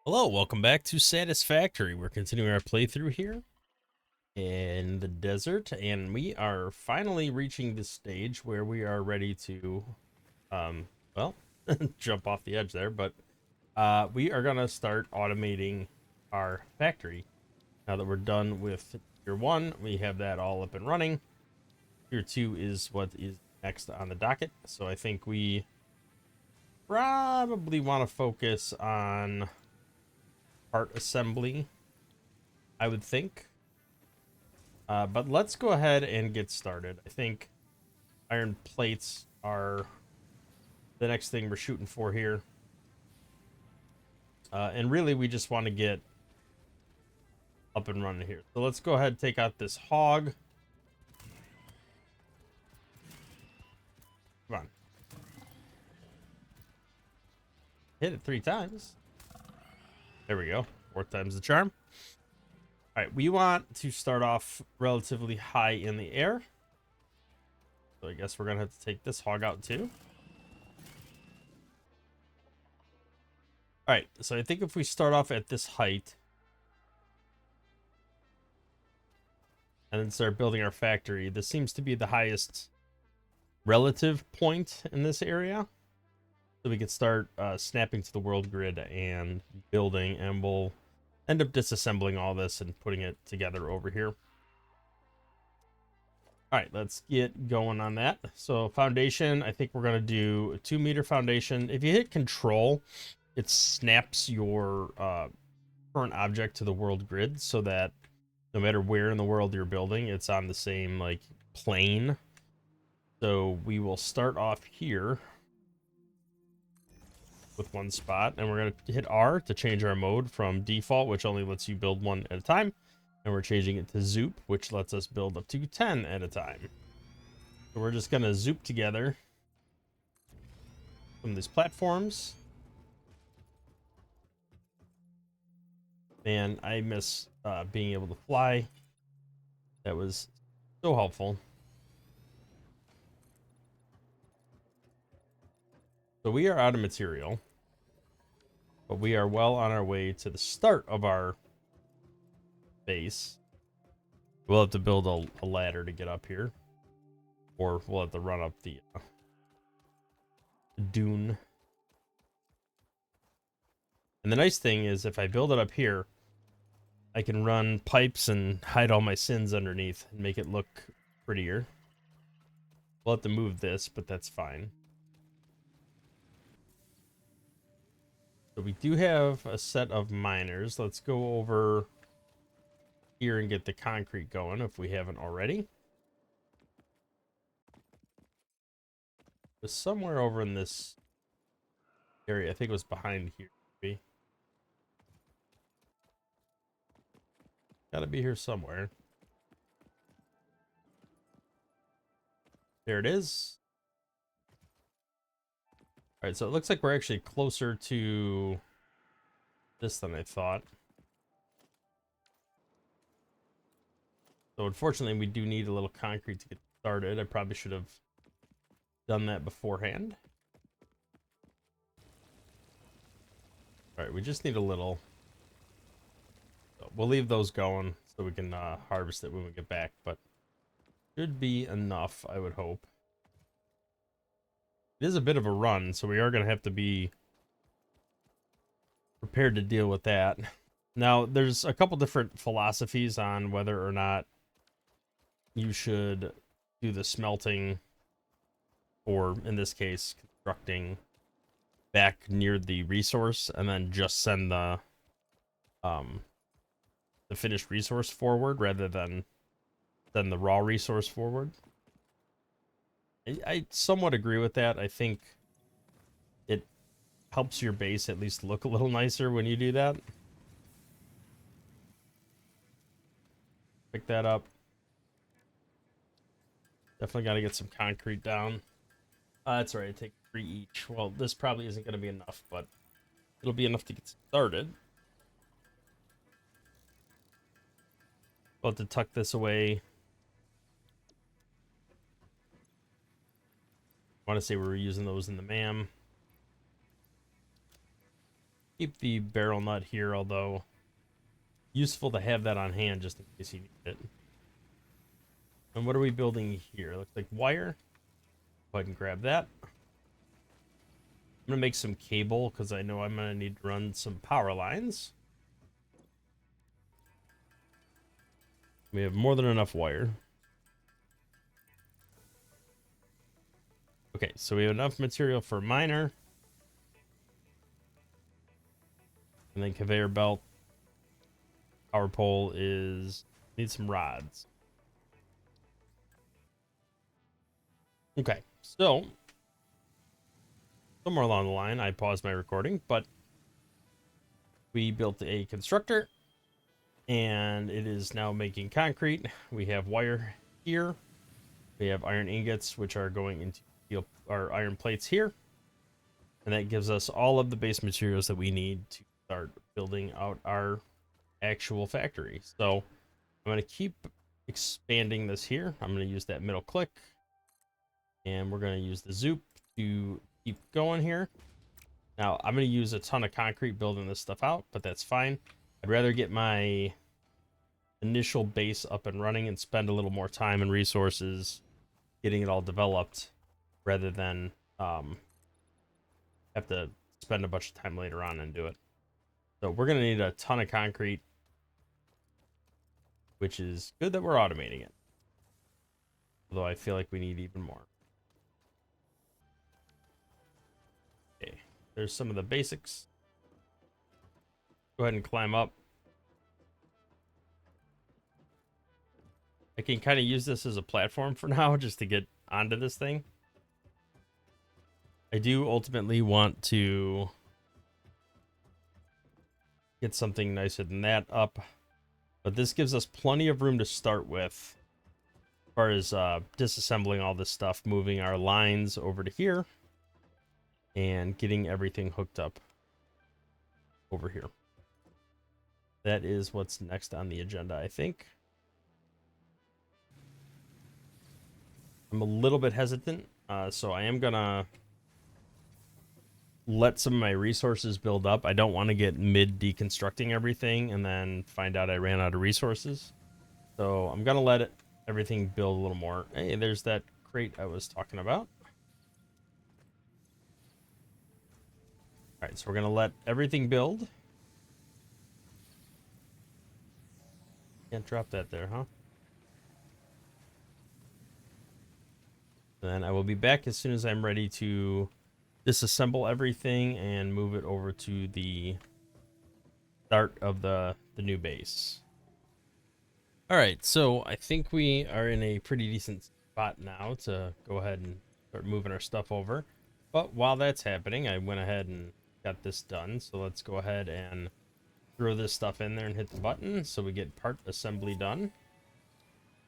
Hello, welcome back to Satisfactory. We're continuing our playthrough here in the desert, and we are finally reaching the stage where we are ready to, well, jump off the edge there, but we are gonna start automating our factory. Now that we're done with tier 1, we have that all up and running. Tier 2 is what is next on the docket, so I think we probably want to focus on part assembly, I would think. But let's go ahead and get started. I think iron plates are the next thing we're shooting for here. And really, we just want to get up and running here. So let's go ahead and take out this hog. Come on. Hit it 3 times. There we go. 4 times the charm. All right, we want to start off relatively high in the air. So I guess we're going to have to take this hog out too. All right, so I think if we start off at this height and then start building our factory, this seems to be the highest relative point in this area. So we can start snapping to the world grid and building, and we'll end up disassembling all this and putting it together over here. All right, let's get going on that. So foundation, I think we're going to do a 2-meter foundation. If you hit control, it snaps your current object to the world grid so that no matter where in the world you're building, it's on the same like plane. So we will start off here with one spot, and we're going to hit R to change our mode from default, which only lets you build one at a time, and we're changing it to zoop, which lets us build up to 10 at a time. So we're just going to zoop together some of these platforms. And I miss being able to fly. That was so helpful. So we are out of material, but we are well on our way to the start of our base. We'll have to build a ladder to get up here, or we'll have to run up the dune. And the nice thing is, if I build it up here, I can run pipes and hide all my sins underneath and make it look prettier. We'll have to move this, but that's fine. So we do have a set of miners. Let's go over here and get the concrete going if we haven't already. It was somewhere over in this area. I think it was behind here. Maybe. Gotta be here somewhere. There it is. All right, so it looks like we're actually closer to this than I thought. So unfortunately, we do need a little concrete to get started. I probably should have done that beforehand. All right, we just need a little. So we'll leave those going so we can harvest it when we get back, but should be enough, I would hope. It is a bit of a run, so we are going to have to be prepared to deal with that. Now, there's a couple different philosophies on whether or not you should do the smelting, or in this case, constructing back near the resource, and then just send the finished resource forward rather than send the raw resource forward. I somewhat agree with that. I think it helps your base at least look a little nicer when you do that. Pick that up. Definitely got to get some concrete down. That's right. Take 3 each. Well, this probably isn't going to be enough, but it'll be enough to get started. We'll have to tuck this away. I want to say we were using those in the MAM. keep the barrel nut here, although useful to have that on hand just in case you need it. And what are we building here? Looks like wire. Go ahead and grab that. I'm gonna make some cable because I know I'm gonna need to run some power lines. We have more than enough wire. Okay, so we have enough material for miner. And then conveyor belt. Power pole is... need some rods. Okay, so... somewhere along the line, I paused my recording, but... we built a constructor. And it is now making concrete. We have wire here. We have iron ingots, which are going into steel, or iron plates here. And that gives us all of the base materials that we need to start building out our actual factory. So I'm going to keep expanding this here. I'm going to use that middle click. And we're going to use the zoop to keep going here. Now, I'm going to use a ton of concrete building this stuff out, but that's fine. I'd rather get my initial base up and running and spend a little more time and resources getting it all developed rather than have to spend a bunch of time later on and do it. So we're going to need a ton of concrete, which is good that we're automating it. Although I feel like we need even more. Okay, there's some of the basics. Go ahead and climb up. I can kind of use this as a platform for now just to get onto this thing. I do ultimately want to get something nicer than that up, but this gives us plenty of room to start with as far as disassembling all this stuff, moving our lines over to here, and getting everything hooked up over here. That is what's next on the agenda, I think. I'm a little bit hesitant, so I am gonna let some of my resources build up. I don't want to get mid deconstructing everything and then find out I ran out of resources. So I'm gonna let everything build a little more. Hey, there's that crate I was talking about. All right, so we're gonna let everything build. Can't drop that there, huh? Then I will be back as soon as I'm ready to disassemble everything and move it over to the start of the new base. All right, so I think we are in a pretty decent spot now to go ahead and start moving our stuff over. But while that's happening, I went ahead and got this done. So let's go ahead and throw this stuff in there and hit the button so we get part assembly done,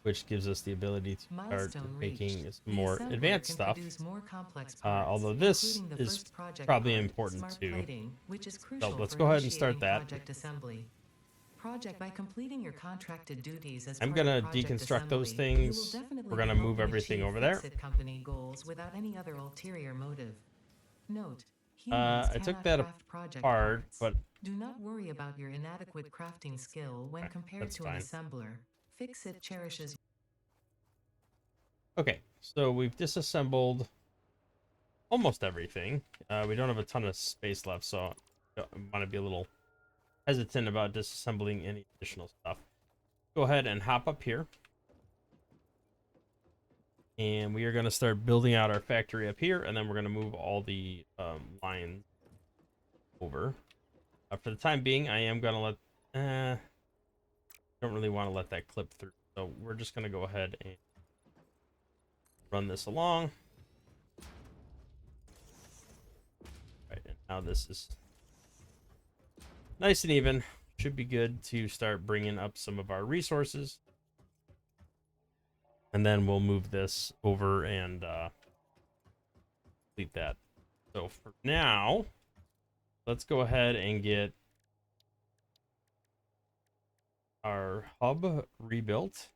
which gives us the ability to start making some more advanced stuff. Although this is probably important too. So let's go ahead and start that. By completing your contracted duties as I'm gonna deconstruct those things. We're gonna move everything over there. Company goals without any other ulterior motive. Note, I took that apart, but do not worry about your inadequate crafting skill when compared to an assembler. Fix-It cherishes. Okay, so we've disassembled almost everything. We don't have a ton of space left, so I want to be a little hesitant about disassembling any additional stuff. Go ahead and hop up here. And we are going to start building out our factory up here, and then we're going to move all the lines over. For the time being, I am going to let... don't really want to let that clip through, so we're just going to go ahead and run this along. Right, and now this is nice and even. Should be good to start bringing up some of our resources. And then we'll move this over and complete that. So for now, let's go ahead and get our hub rebuilt.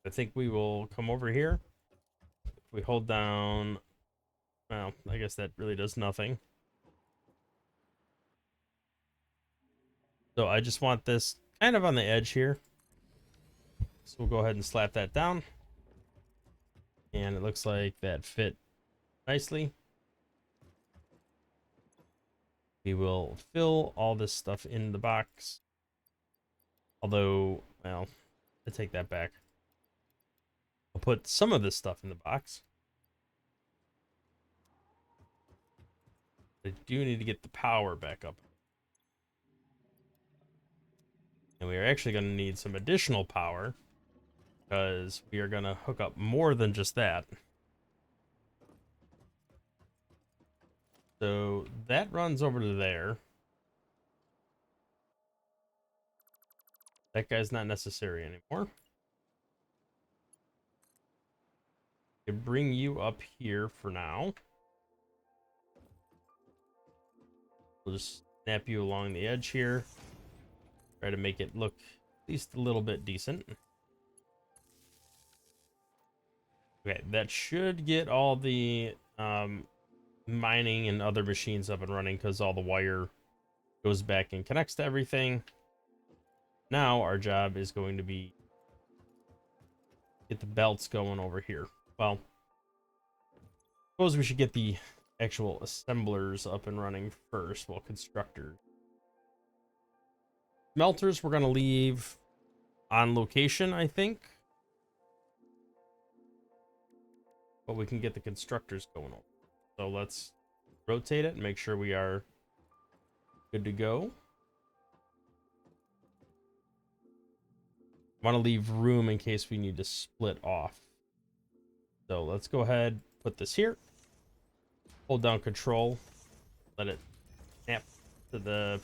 I think we will come over here. If we hold down Well, I guess that really does nothing. So I just want this kind of on the edge here. So we'll go ahead and slap that down. And it looks like that fit nicely. We will fill all this stuff in the box. Although, well, I take that back. I'll put some of this stuff in the box. I do need to get the power back up. And we are actually going to need some additional power, because we are going to hook up more than just that. So that runs over to there. That guy's not necessary anymore. I can bring you up here for now. We'll just snap you along the edge here. Try to make it look at least a little bit decent. Okay, that should get all the mining and other machines up and running, because all the wire goes back and connects to everything. Now our job is going to be get the belts going over here. Well, suppose we should get the actual assemblers up and running first. Well, constructors. Smelters we're going to leave on location, I think. But we can get the constructors going over. So let's rotate it and make sure we are good to go. Want to leave room in case we need to split off. So let's go ahead, put this here. Hold down control. Let it snap to the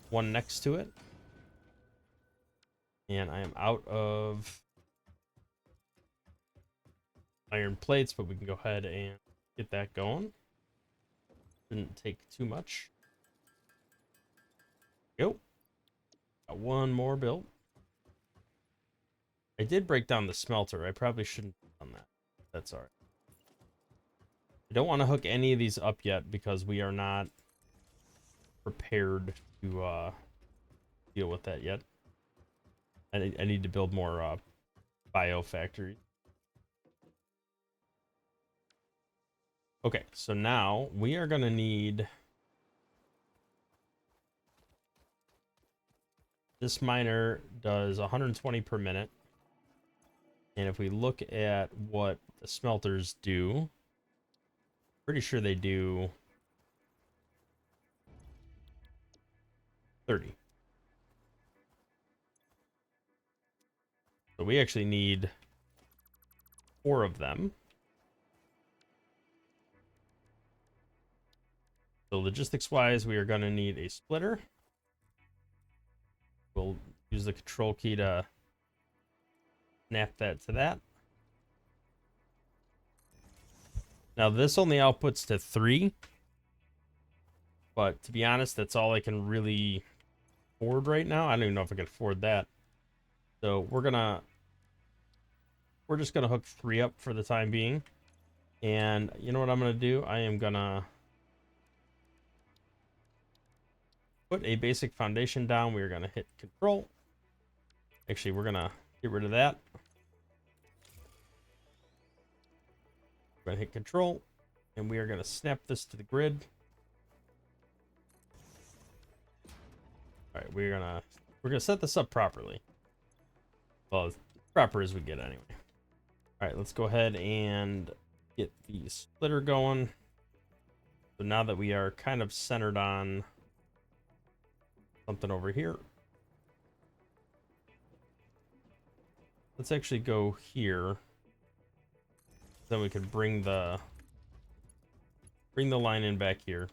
one next to it. And I am out of iron plates, but we can go ahead and get that going. Didn't take too much. Go. Got one more built. I did break down the smelter. I probably shouldn't have done that. That's all right. I don't want to hook any of these up yet because we are not prepared to deal with that yet. I need to build more bio factories. Okay, so now we are going to need this miner does 120 per minute. And if we look at what the smelters do, pretty sure they do 30. So we actually need 4 of them. So logistics wise, we are going to need a splitter. We'll use the control key to snap that to that. Now this only outputs to 3. But to be honest, that's all I can really afford right now. I don't even know if I can afford that. So we're just gonna hook 3 up for the time being. And you know what I'm gonna do? I am gonna put a basic foundation down. We're gonna hit control. Actually, we're gonna get rid of that. We're gonna hit control, and we are gonna snap this to the grid. All right, we're gonna set this up properly. Well, as proper as we get anyway. All right, let's go ahead and get the splitter going. So now that we are kind of centered on something over here, let's actually go here. Then we can bring the line in back here.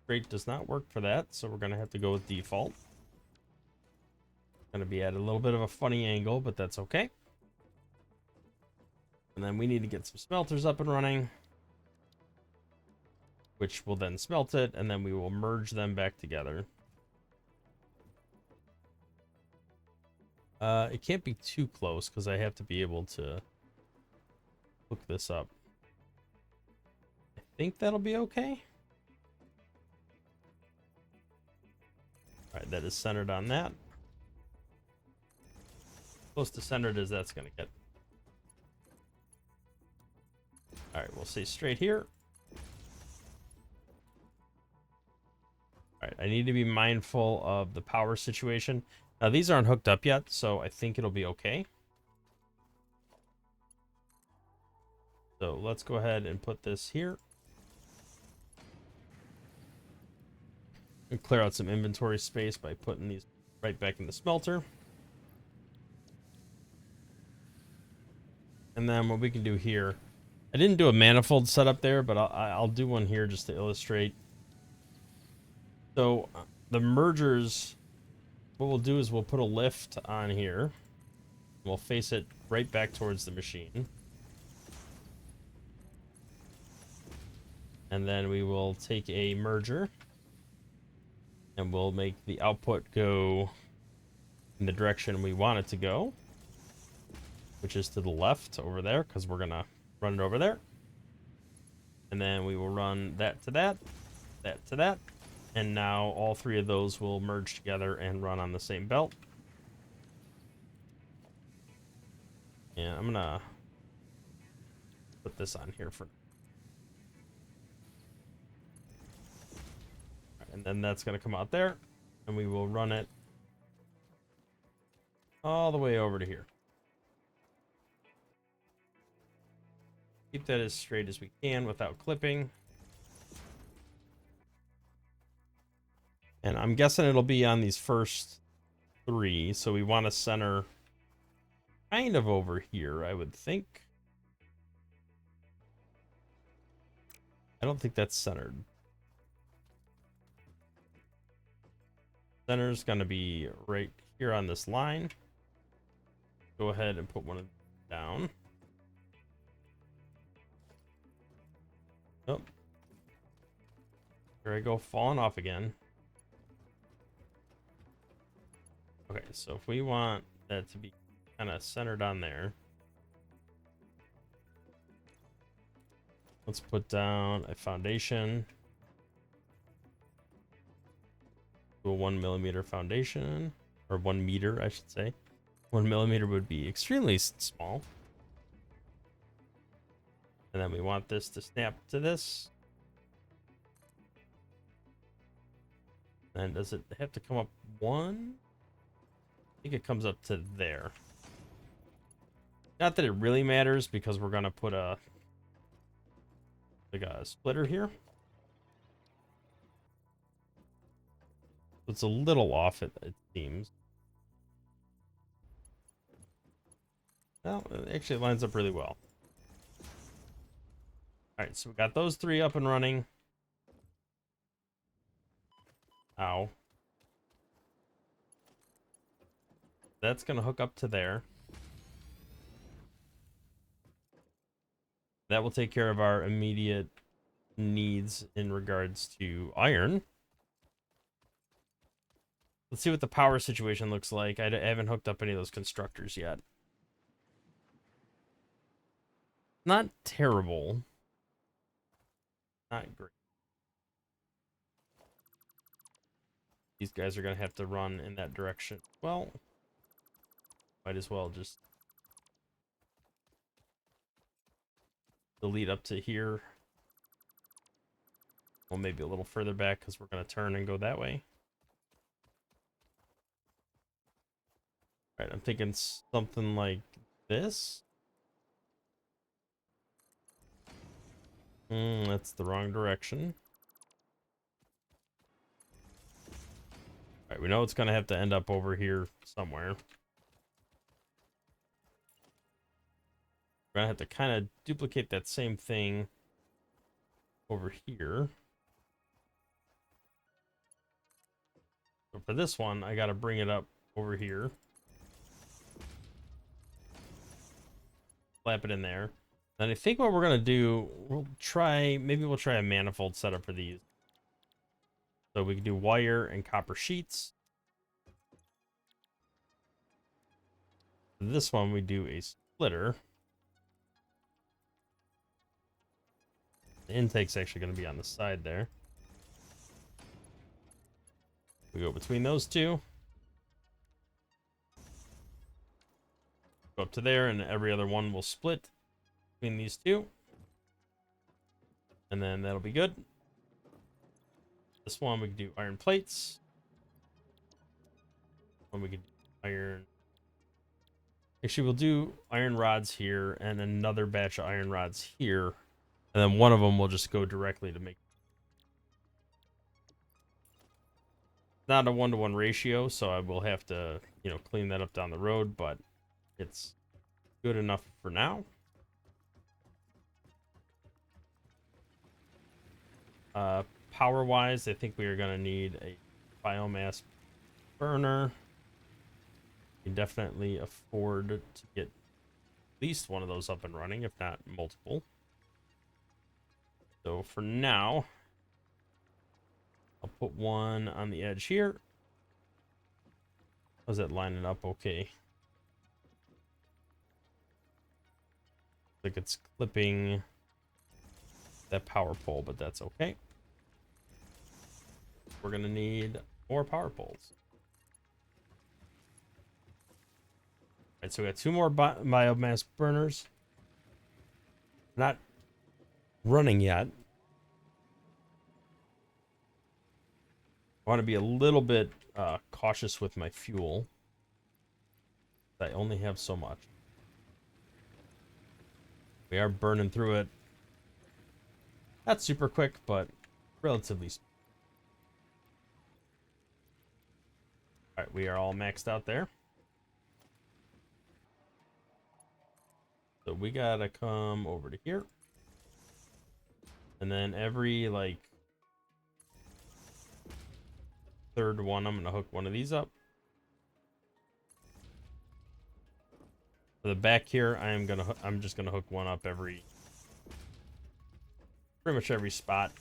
Straight does not work for that, so we're gonna have to go with default. Gonna be at a little bit of a funny angle, but that's okay. And then we need to get some smelters up and running, which will then smelt it, and then we will merge them back together. It can't be too close because I have to be able to hook this up. think that'll be okay. All right, that is centered on that. Close to centered as that's going to get. All right, we'll stay straight here. All right, I need to be mindful of the power situation. Now, these aren't hooked up yet, so I think it'll be okay. So let's go ahead and put this here. And clear out some inventory space by putting these right back in the smelter. And then what we can do here, I didn't do a manifold setup there, but I'll do one here just to illustrate. So the mergers, what we'll do is we'll put a lift on here. We'll face it right back towards the machine. And then we will take a merger and we'll make the output go in the direction we want it to go, which is to the left over there, because we're gonna run it over there. And then we will run that to that, that to that, and now all three of those will merge together and run on the same belt. And I'm gonna put this on here for, and then that's gonna come out there, and we will run it all the way over to here. Keep that as straight as we can without clipping. And I'm guessing it'll be on these first three, so we want to center kind of over here, I would think. I don't think that's centered. Center's going to be right here on this line. Go ahead and put one down. Oh. Here I go, falling off again. Okay, so if we want that to be kind of centered on there, let's put down a foundation. Do a 1 millimeter foundation, or 1 meter, I should say. 1 millimeter would be extremely small. And then we want this to snap to this. And does it have to come up one? I think it comes up to there. Not that it really matters, because we're gonna put a like a splitter here. It's a little off, it seems. Well, it actually lines up really well. Alright, so we got those three up and running. Ow. That's going to hook up to there. That will take care of our immediate needs in regards to iron. Let's see what the power situation looks like. I haven't hooked up any of those constructors yet. Not terrible. Not great. These guys are going to have to run in that direction. Well, might as well just delete up to here. Well, maybe a little further back, because we're going to turn and go that way. All right, I'm thinking something like this. That's the wrong direction. All right, we know it's going to have to end up over here somewhere. We're going to have to kind of duplicate that same thing over here. So for this one, I got to bring it up over here. Slap it in there. And I think what we're going to do, maybe we'll try a manifold setup for these. So we can do wire and copper sheets. For this one, we do a splitter. The intake's actually going to be on the side there. We go between those two. Go up to there, and every other one will split between these two. And then that'll be good. This one we can do iron plates. One we can do iron. Actually, we'll do iron rods here and another batch of iron rods here. And then one of them will just go directly to make. Not a 1-to-1 ratio, so I will have to, clean that up down the road, but it's good enough for now. Power-wise, I think we are going to need a biomass burner. You can definitely afford to get at least one of those up and running, if not multiple. So for now, I'll put one on the edge here. How's that lining up? Okay. Like it's clipping that power pole, but that's okay. We're gonna need more power poles. All right, so we got 2 more biomass burners. Not running yet. I want to be a little bit cautious with my fuel. I only have so much. We are burning through it. Not super quick, but relatively. All right, we are all maxed out there. So we gotta come over to here. And then every, like, third one, I'm gonna hook one of these up. For the back here, I'm just gonna hook one up pretty much every spot.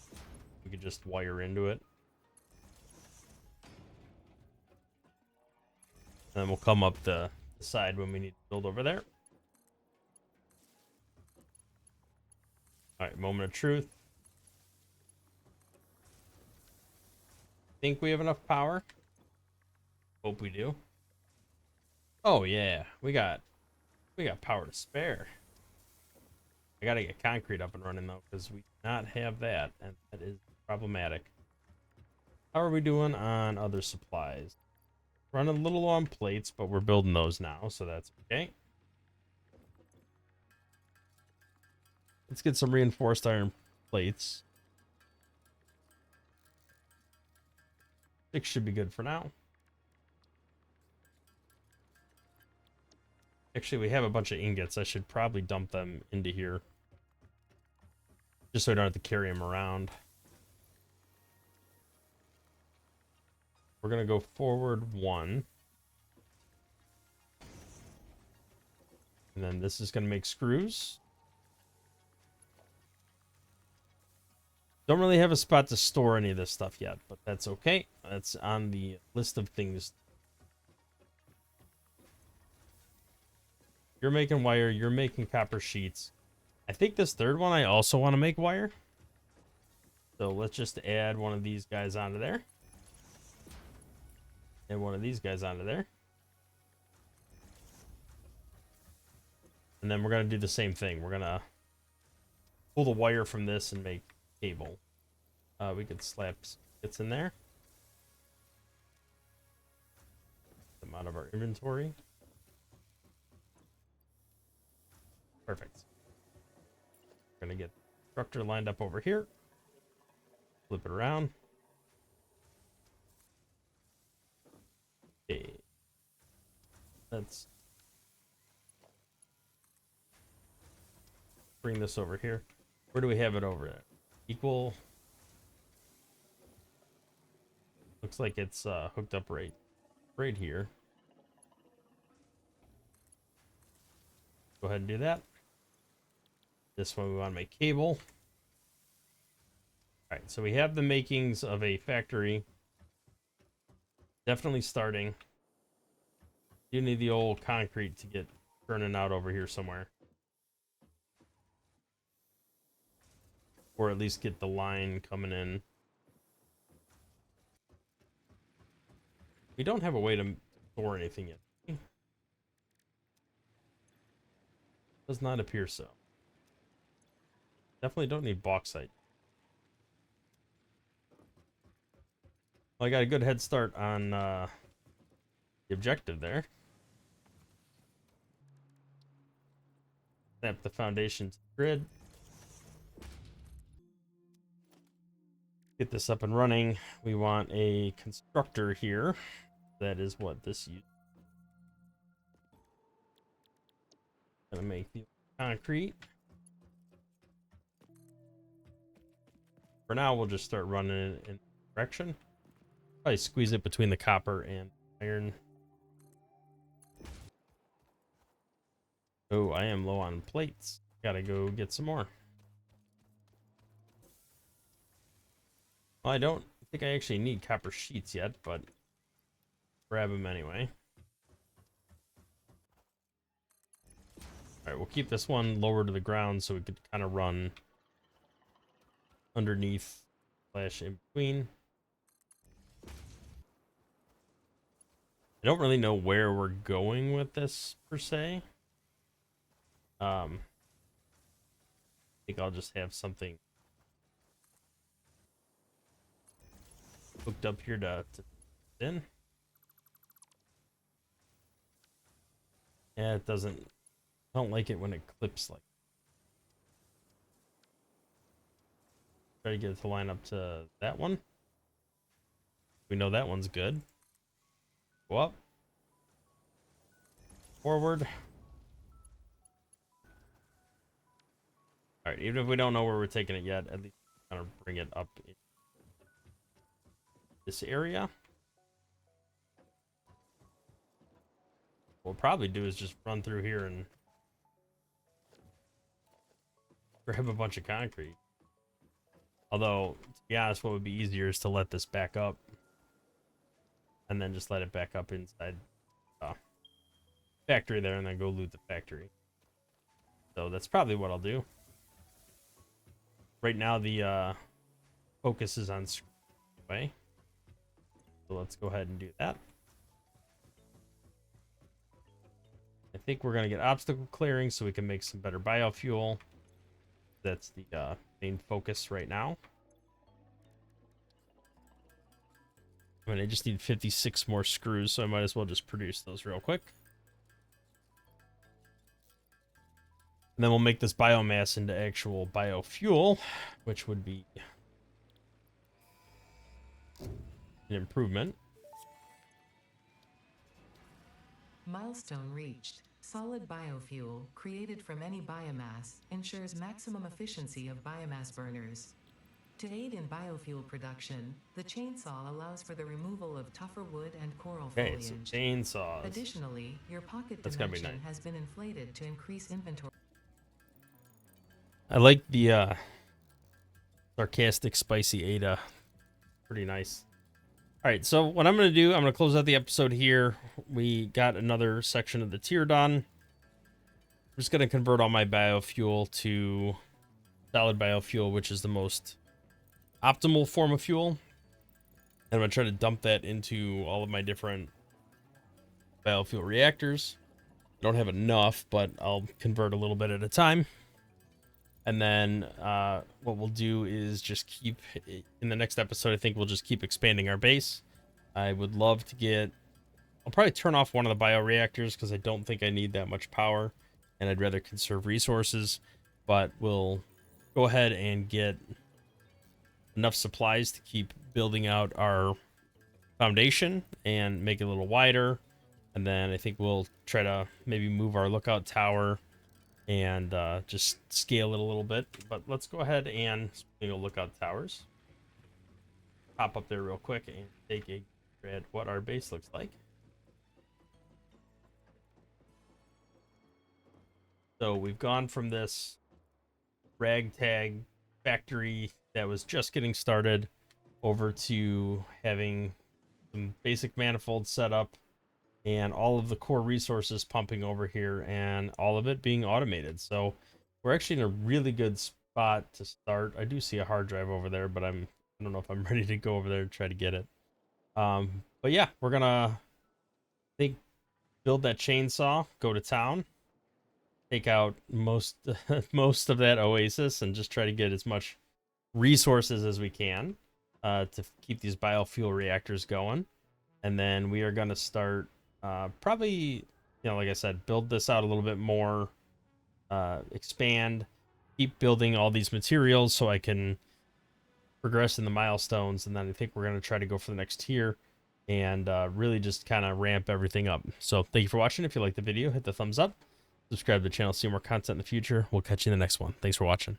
We could just wire into it. And then we'll come up the side when we need to build over there. All right, moment of truth. Think we have enough power? Hope we do. Oh yeah, we got power to spare. I gotta get concrete up and running though, because we do not have that, and that is problematic. How are we doing on other supplies? Running a little low on plates, but we're building those now, so that's okay. Let's get some reinforced iron plates. 6 should be good for now. Actually, we have a bunch of ingots. I should probably dump them into here, just so I don't have to carry them around. We're gonna go forward 1. And then this is gonna make screws. Don't really have a spot to store any of this stuff yet, but that's okay. That's on the list of things. You're making wire, you're making copper sheets. I think this third one I also want to make wire. So let's just add one of these guys onto there. And one of these guys onto there. And then we're going to do the same thing. We're going to pull the wire from this and make cable. We could slap bits in there. Them out of our inventory. Perfect. We're going to get the constructor lined up over here. Flip it around. Okay. Let's bring this over here. Where do we have it over at? Equal. Looks like it's hooked up right here. Go ahead and do that. This one we want to make cable. All right, so we have the makings of a factory. Definitely starting. You need the old concrete to get burning out over here somewhere. or at least get the line coming in. We don't have a way to store anything yet. Does not appear so. Definitely don't need bauxite. Well, I got a good head start on the objective there. Snap the foundation to the grid. Get this up and running. We want a constructor here. That is what this uses. Gonna make the concrete. For now, we'll just start running it in direction. Probably squeeze it between the copper and iron. Oh, I am low on plates. Gotta go get some more. Well, I don't think I actually need copper sheets yet, but grab them anyway. Alright, we'll keep this one lower to the ground so we could kind of run underneath / in between. I don't really know where we're going with this per se. I think I'll just have something hooked up here to in. Yeah, it doesn't. I don't like it when it clips like. Try to get it to line up to that one. We know that one's good. Go up. Forward. Alright, even if we don't know where we're taking it yet, at least kind of bring it up in this area. What we'll probably do is just run through here and grab a bunch of concrete. Although, to be honest, what would be easier is to let this back up and then just let it back up inside factory there and then go loot the factory. So that's probably what I'll do. Right now the focus is on way. So let's go ahead and do that. I think we're gonna get obstacle clearing so we can make some better biofuel. That's the main focus right now. I mean, I just need 56 more screws, so I might as well just produce those real quick. And then we'll make this biomass into actual biofuel, which would be an improvement. Milestone reached. Solid biofuel, created from any biomass, ensures maximum efficiency of biomass burners. To aid in biofuel production, the chainsaw allows for the removal of tougher wood and coral Okay, foliage. so chainsaws. Additionally, your pocket That's gotta be dimension nice. has been inflated to increase inventory. I like the sarcastic spicy Ada. Pretty nice. All right, so what I'm going to do, I'm going to close out the episode here. We got another section of the tier done. I'm just going to convert all my biofuel to solid biofuel, which is the most optimal form of fuel. And I'm going to try to dump that into all of my different biofuel reactors. I don't have enough, but I'll convert a little bit at a time. And then what we'll do is just keep, in the next episode, I think we'll just keep expanding our base. I would love to get, I'll probably turn off one of the bioreactors because I don't think I need that much power. And I'd rather conserve resources. But we'll go ahead and get enough supplies to keep building out our foundation and make it a little wider. And then I think we'll try to maybe move our lookout tower and just scale it a little bit. But let's go ahead and look out towers. Pop up there real quick and take a look at what our base looks like. So we've gone from this ragtag factory that was just getting started over to having some basic manifolds set up and all of the core resources pumping over here and all of it being automated. So we're actually in a really good spot to start. I do see a hard drive over there, but I don't know if I'm ready to go over there and try to get it. But yeah, we're gonna think build that chainsaw, go to town, take out most most of that oasis, and just try to get as much resources as we can to keep these biofuel reactors going. And then we are gonna start probably, like I said, build this out a little bit more, expand, keep building all these materials so I can progress in the milestones. And then I think we're going to try to go for the next tier and really just kind of ramp everything up. So thank you for watching. If you like the video, hit the thumbs up, subscribe to the channel to see more content in the future. We'll catch you in the next one. Thanks for watching.